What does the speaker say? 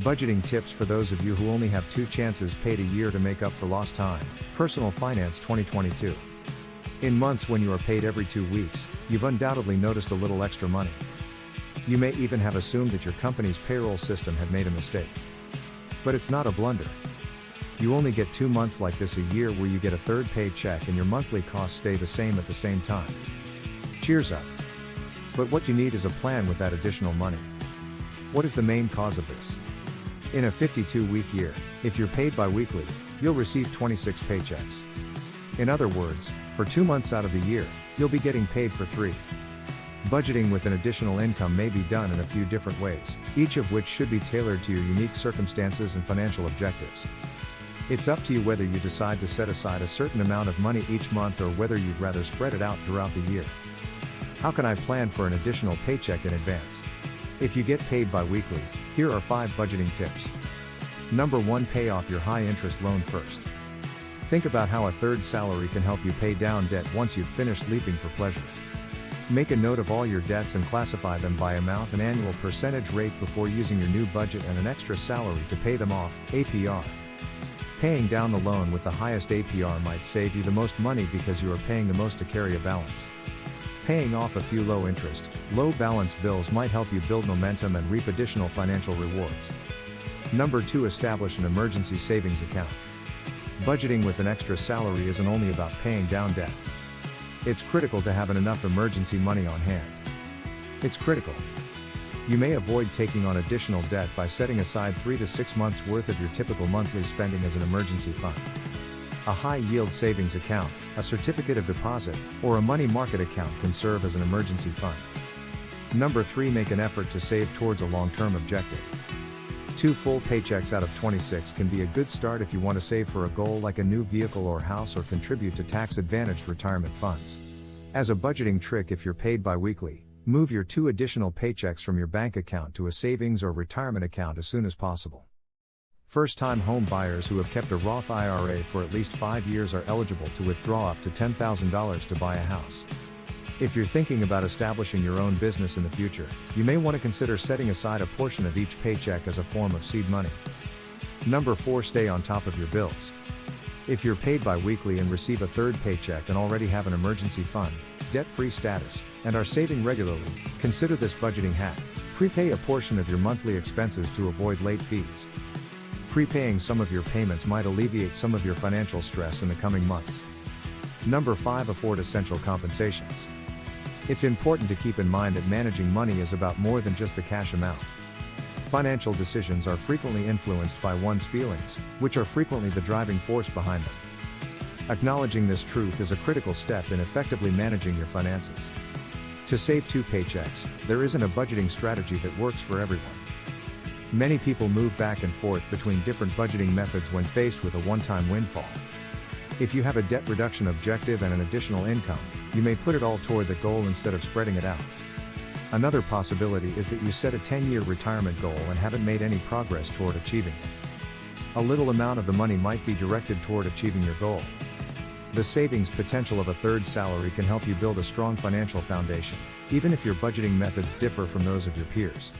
Budgeting tips for those of you who only have 2 chances paid a year to make up for lost time. Personal Finance 2022. In months when you are paid every 2 weeks, you've undoubtedly noticed a little extra money. You may even have assumed that your company's payroll system had made a mistake. But it's not a blunder. You only get 2 months like this a year where you get a third paycheck and your monthly costs stay the same at the same time. Cheers up. But what you need is a plan with that additional money. What is the main cause of this? In a 52-week year, if you're paid bi-weekly, you'll receive 26 paychecks. In other words, for 2 months out of the year, you'll be getting paid for 3. Budgeting with an additional income may be done in a few different ways, each of which should be tailored to your unique circumstances and financial objectives. It's up to you whether you decide to set aside a certain amount of money each month or whether you'd rather spread it out throughout the year. How can I plan for an additional paycheck in advance? If you get paid bi-weekly, here are 5 budgeting tips. Number 1. Pay off your high-interest loan first. Think about how a third salary can help you pay down debt once you've finished leaping for pleasure. Make a note of all your debts and classify them by amount and annual percentage rate before using your new budget and an extra salary to pay them off, APR. Paying down the loan with the highest APR might save you the most money because you are paying the most to carry a balance. Paying off a few low-interest, low-balance bills might help you build momentum and reap additional financial rewards. Number 2. Establish an emergency savings account. Budgeting with an extra salary isn't only about paying down debt. It's critical to have enough emergency money on hand. It's critical. You may avoid taking on additional debt by setting aside 3 to 6 months' worth of your typical monthly spending as an emergency fund. A high-yield savings account, a certificate of deposit, or a money market account can serve as an emergency fund. Number 3. Make an effort to save towards a long-term objective. 2 full paychecks out of 26 can be a good start if you want to save for a goal like a new vehicle or house or contribute to tax-advantaged retirement funds. As a budgeting trick, if you're paid bi-weekly, move your 2 additional paychecks from your bank account to a savings or retirement account as soon as possible. First-time home buyers who have kept a Roth IRA for at least 5 years are eligible to withdraw up to $10,000 to buy a house. If you're thinking about establishing your own business in the future, you may want to consider setting aside a portion of each paycheck as a form of seed money. Number 4. Stay on top of your bills. If you're paid bi-weekly and receive a third paycheck and already have an emergency fund, debt-free status, and are saving regularly, consider this budgeting hack. Prepay a portion of your monthly expenses to avoid late fees. Prepaying some of your payments might alleviate some of your financial stress in the coming months. Number 5. Afford essential compensations. It's important to keep in mind that managing money is about more than just the cash amount. Financial decisions are frequently influenced by one's feelings, which are frequently the driving force behind them. Acknowledging this truth is a critical step in effectively managing your finances. To save 2 paychecks, there isn't a budgeting strategy that works for everyone. Many people move back and forth between different budgeting methods when faced with a one-time windfall. If you have a debt reduction objective and an additional income, you may put it all toward the goal instead of spreading it out. Another possibility is that you set a 10-year retirement goal and haven't made any progress toward achieving it. A little amount of the money might be directed toward achieving your goal. The savings potential of a third salary can help you build a strong financial foundation, even if your budgeting methods differ from those of your peers.